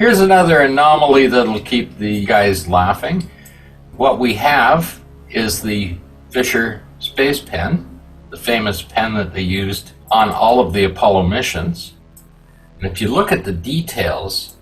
Here's another anomaly that'll keep the guys laughing. What we have is the Fisher space pen, the famous pen that they used on all of the Apollo missions. And if you look at the details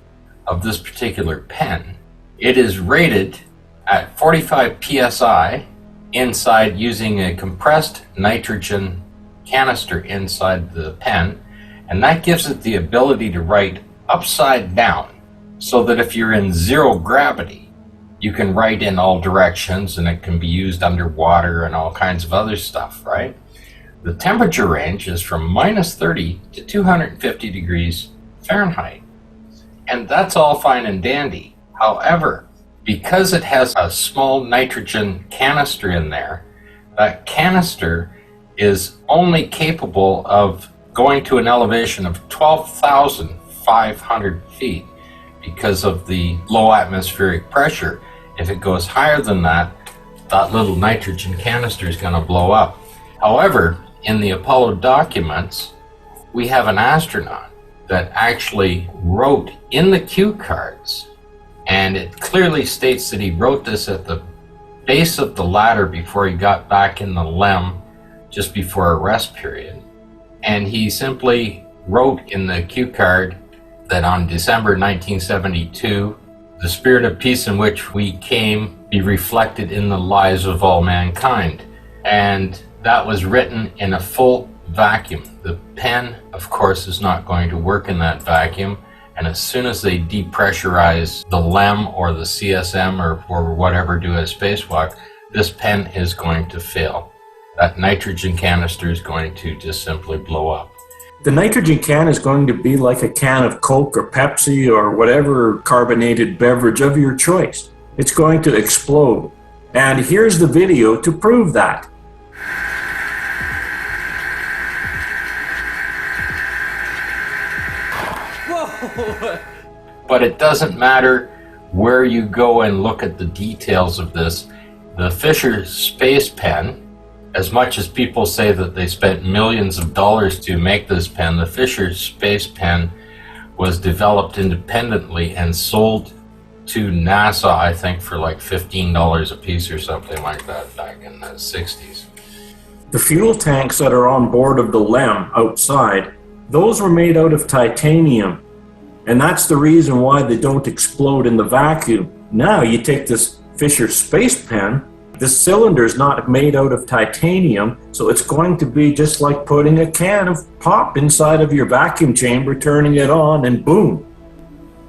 of this particular pen, it is rated at 45 psi inside using a compressed nitrogen canister inside the pen, and that gives it the ability to write upside down, so that if you're in zero gravity, you can write in all directions, and it can be used underwater and all kinds of other stuff, right? The temperature range is from minus 30 to 250 degrees Fahrenheit. And that's all fine and dandy. However, because it has a small nitrogen canister in there, that canister is only capable of going to an elevation of 12,500 feet because of the low atmospheric pressure. If it goes higher than that, that little nitrogen canister is going to blow up. However, in the Apollo documents, we have an astronaut that actually wrote in the cue cards, and it clearly states that he wrote this at the base of the ladder before he got back in the LEM just before a rest period. And he simply wrote in the cue card that on December 1972, the spirit of peace in which we came be reflected in the lives of all mankind. And that was written in a full vacuum. The pen, of course, is not going to work in that vacuum. And as soon as they depressurize the LEM or the CSM or whatever, do a spacewalk, this pen is going to fail. That nitrogen canister is going to just simply blow up. The nitrogen can is going to be like a can of Coke or Pepsi or whatever carbonated beverage of your choice. It's going to explode. And here's the video to prove that. Whoa! But it doesn't matter where you go and look at the details of this. The Fisher space pen, as much as people say that they spent millions of dollars to make this pen, the Fisher space pen was developed independently and sold to NASA, I think, for like $15 a piece or something like that back in the 60s. The fuel tanks that are on board of the LEM outside, those were made out of titanium. And that's the reason why they don't explode in the vacuum. Now you take this Fisher space pen, this cylinder is not made out of titanium, so it's going to be just like putting a can of pop inside of your vacuum chamber, turning it on, and boom.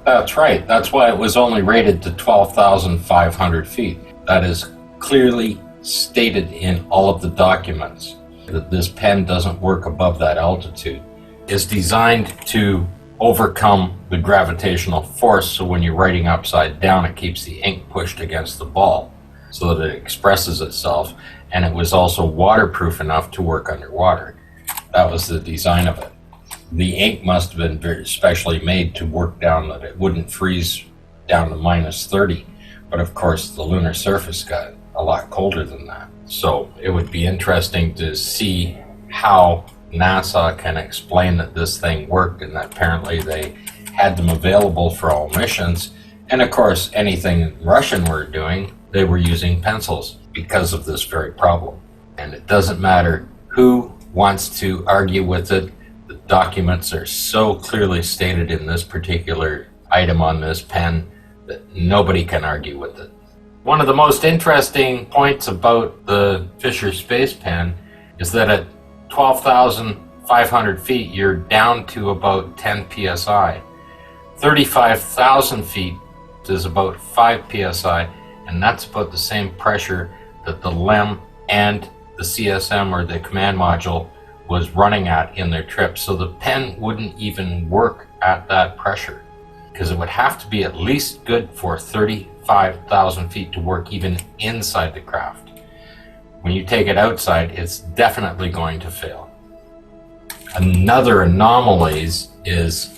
That's right. That's why it was only rated to 12,500 feet. That is clearly stated in all of the documents, that this pen doesn't work above that altitude. It's designed to overcome the gravitational force, so when you're writing upside down, it keeps the ink pushed against the ball so that it expresses itself, and it was also waterproof enough to work underwater. That was the design of it. The ink must have been very specially made to work down, that it wouldn't freeze down to minus 30. But of course, the lunar surface got a lot colder than that. So it would be interesting to see how NASA can explain that this thing worked, and that apparently they had them available for all missions. And of course, anything Russian were doing, they were using pencils because of this very problem. And it doesn't matter who wants to argue with it. The documents are so clearly stated in this particular item on this pen that nobody can argue with it. One of the most interesting points about the Fisher space pen is that at 12,500 feet, you're down to about 10 psi. 35,000 feet is about 5 psi, and that's about the same pressure that the LEM and the CSM, or the command module, was running at in their trip. So the pen wouldn't even work at that pressure, because it would have to be at least good for 35,000 feet to work even inside the craft. When you take it outside, it's definitely going to fail. Another anomalies is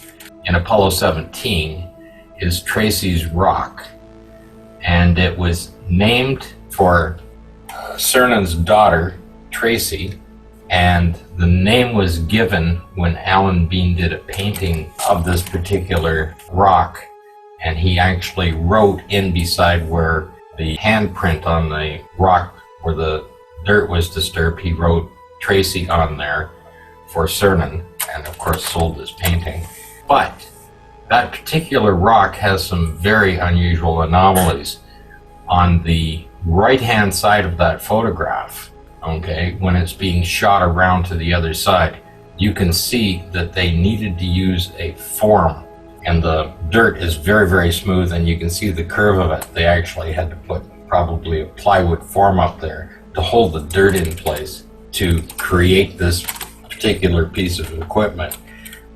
in Apollo 17 is Tracy's rock. And it was named for Cernan's daughter, Tracy, and the name was given when Alan Bean did a painting of this particular rock and he actually wrote in beside where the handprint on the rock where the dirt was disturbed, he wrote Tracy on there for certain, and of course sold his painting. But that particular rock has some very unusual anomalies. On the right-hand side of that photograph, okay, when it's being shot around to the other side, you can see that they needed to use a form, and the dirt is very, very smooth, and you can see the curve of it. They actually had to put probably a plywood form up there to hold the dirt in place to create this particular piece of equipment.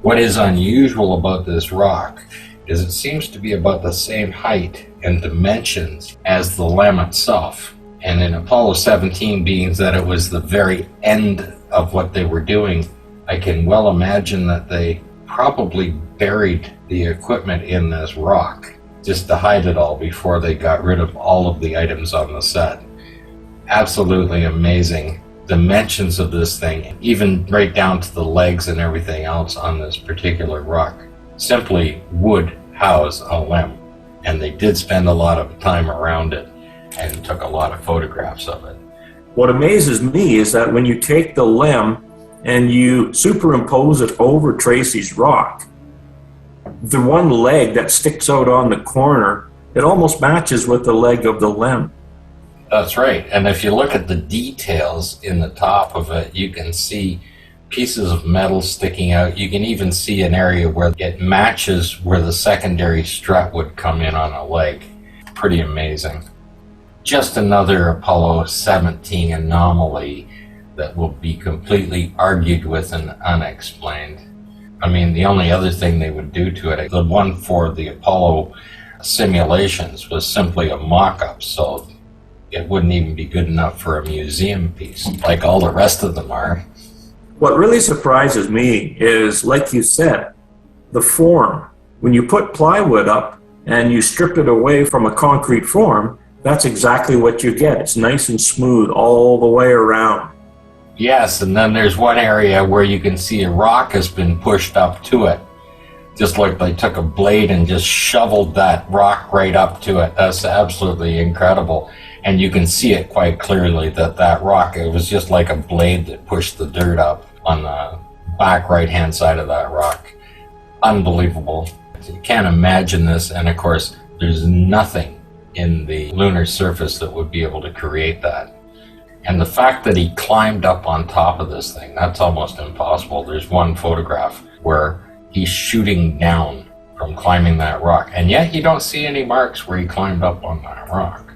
What is unusual about this rock is it seems to be about the same height and dimensions as the LEM itself. And in Apollo 17, being that it was the very end of what they were doing, I can well imagine that they probably buried the equipment in this rock just to hide it all before they got rid of all of the items on the set. Absolutely amazing dimensions of this thing, even right down to the legs and everything else on this particular rock. Simply would house a LEM, and they did spend a lot of time around it and took a lot of photographs of it. What amazes me is that when you take the LEM and you superimpose it over Tracy's rock, the one leg that sticks out on the corner, it almost matches with the leg of the LEM. That's right. And if you look at the details in the top of it, you can see pieces of metal sticking out. You can even see an area where it matches where the secondary strut would come in on a leg. Pretty amazing. Just another Apollo 17 anomaly that will be completely argued with and unexplained. I mean, the only other thing they would do to it, the one for the Apollo simulations was simply a mock-up, so it wouldn't even be good enough for a museum piece, like all the rest of them are. What really surprises me is, like you said, the form. When you put plywood up and you strip it away from a concrete form, that's exactly what you get. It's nice and smooth all the way around. Yes, and then there's one area where you can see a rock has been pushed up to it. Just like they took a blade and just shoveled that rock right up to it. That's absolutely incredible. And you can see it quite clearly that that rock, it was just like a blade that pushed the dirt up on the back right-hand side of that rock. Unbelievable. You can't imagine this, and of course, there's nothing in the lunar surface that would be able to create that. And the fact that he climbed up on top of this thing, that's almost impossible. There's one photograph where he's shooting down from climbing that rock, and yet you don't see any marks where he climbed up on that rock.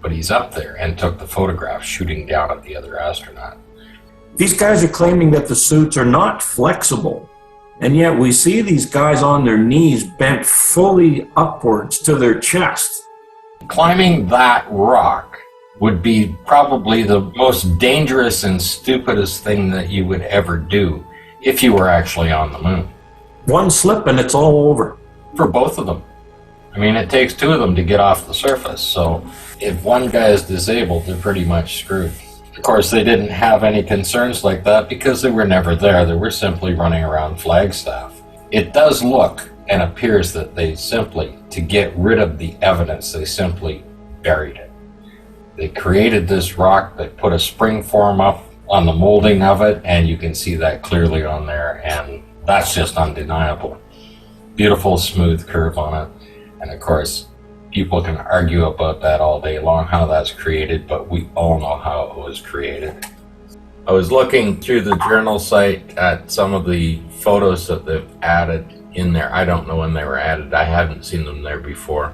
But he's up there and took the photograph shooting down at the other astronaut. These guys are claiming that the suits are not flexible, and yet we see these guys on their knees bent fully upwards to their chest. Climbing that rock would be probably the most dangerous and stupidest thing that you would ever do if you were actually on the moon. One slip and it's all over. For both of them. I mean, it takes two of them to get off the surface, so if one guy is disabled, they're pretty much screwed. Of course, they didn't have any concerns like that because they were never there. They were simply running around Flagstaff. It does look and appears that they simply, to get rid of the evidence, they simply buried it. They created this rock, they put a spring form up on the molding of it, and you can see that clearly on there, and that's just undeniable. Beautiful smooth curve on it. And of course, people can argue about that all day long, how that's created, but we all know how it was created. I was looking through the journal site at some of the photos that they've added in there. I don't know when they were added. I haven't seen them there before.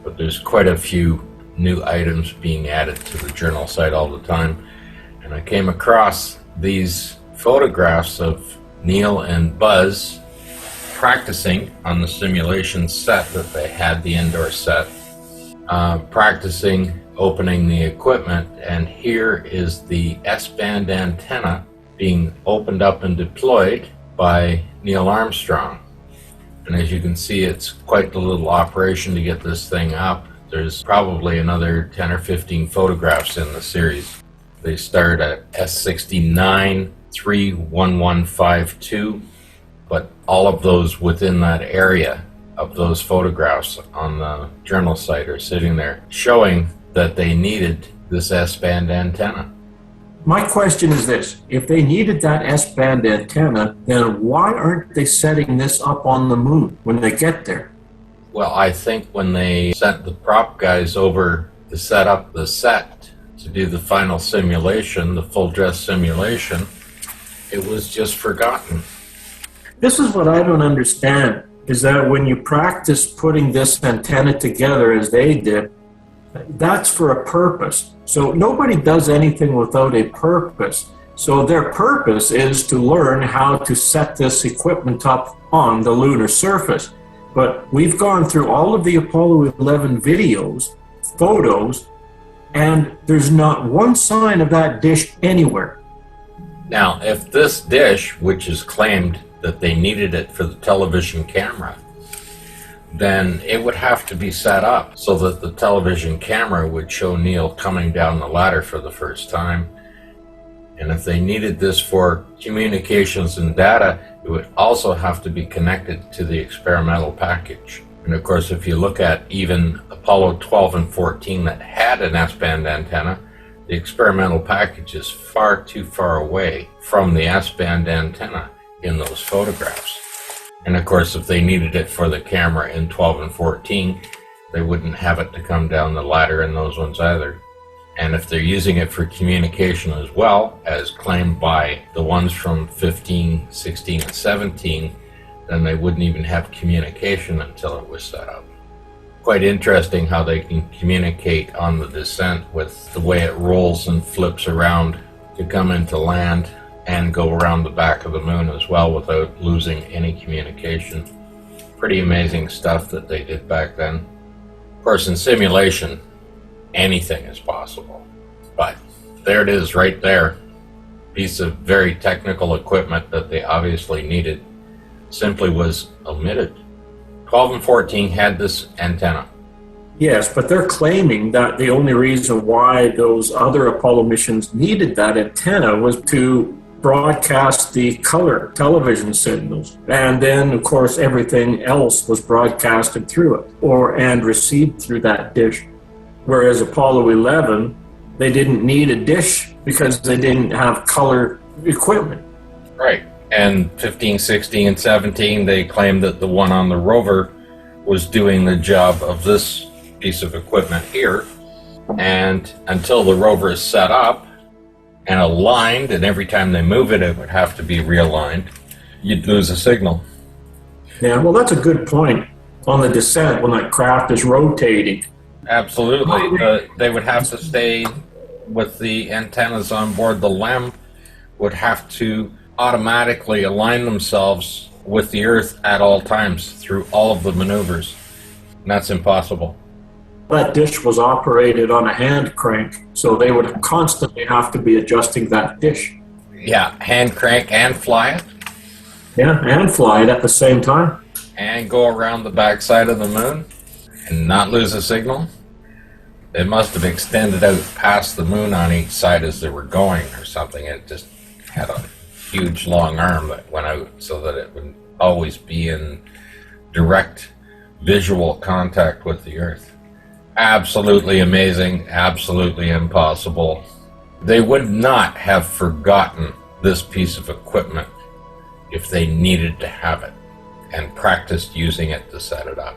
But there's quite a few new items being added to the journal site all the time. And I came across these photographs of Neil and Buzz practicing on the simulation set that they had, the indoor set, practicing opening the equipment. And here is the S-band antenna being opened up and deployed by Neil Armstrong. And as you can see, it's quite the little operation to get this thing up. There's probably another 10 or 15 photographs in the series. They start at S69 31152, but all of those within that area of those photographs on the journal site are sitting there showing that they needed this S-band antenna. My question is this: if they needed that S-band antenna, then why aren't they setting this up on the moon when they get there? Well, I think when they sent the prop guys over to set up the set to do the final simulation, the full dress simulation, it was just forgotten. This is what I don't understand, is that when you practice putting this antenna together as they did, that's for a purpose. So nobody does anything without a purpose. So their purpose is to learn how to set this equipment up on the lunar surface. But we've gone through all of the Apollo 11 videos, photos, and there's not one sign of that dish anywhere. Now, if this dish, which is claimed that they needed it for the television camera, then it would have to be set up so that the television camera would show Neil coming down the ladder for the first time. And if they needed this for communications and data, it would also have to be connected to the experimental package. And of course, if you look at even Apollo 12 and 14 that had an S-band antenna, the experimental package is far too far away from the S-band antenna in those photographs. And of course, if they needed it for the camera in 12 and 14, they wouldn't have it to come down the ladder in those ones either. And if they're using it for communication as well, as claimed by the ones from 15, 16, and 17, then they wouldn't even have communication until it was set up. Quite interesting how they can communicate on the descent with the way it rolls and flips around to come into land and go around the back of the moon as well without losing any communication. Pretty amazing stuff that they did back then. Of course, in simulation, anything is possible. But there it is right there. Piece of very technical equipment that they obviously needed simply was omitted. 12 and 14 had this antenna. Yes, but they're claiming that the only reason why those other Apollo missions needed that antenna was to broadcast the color television signals. And then, of course, everything else was broadcasted through it and received through that dish. Whereas Apollo 11, they didn't need a dish because they didn't have color equipment. Right. And 15, 16, and 17, they claimed that the one on the rover was doing the job of this piece of equipment here. And until the rover is set up and aligned, and every time they move it, it would have to be realigned, you'd lose a signal. Yeah, well, that's a good point on the descent when that craft is rotating. Absolutely. They would have to stay with the antennas on board. The LEM would have to automatically align themselves with the Earth at all times through all of the maneuvers. And that's impossible. That dish was operated on a hand crank, so they would constantly have to be adjusting that dish. Yeah, hand crank and fly it. Yeah, and fly it at the same time. And go around the backside of the moon and not lose a signal. They must have extended out past the moon on each side as they were going or something. It just had a huge long arm that went out so that it would always be in direct visual contact with the Earth. Absolutely amazing, absolutely impossible. They would not have forgotten this piece of equipment if they needed to have it and practiced using it to set it up.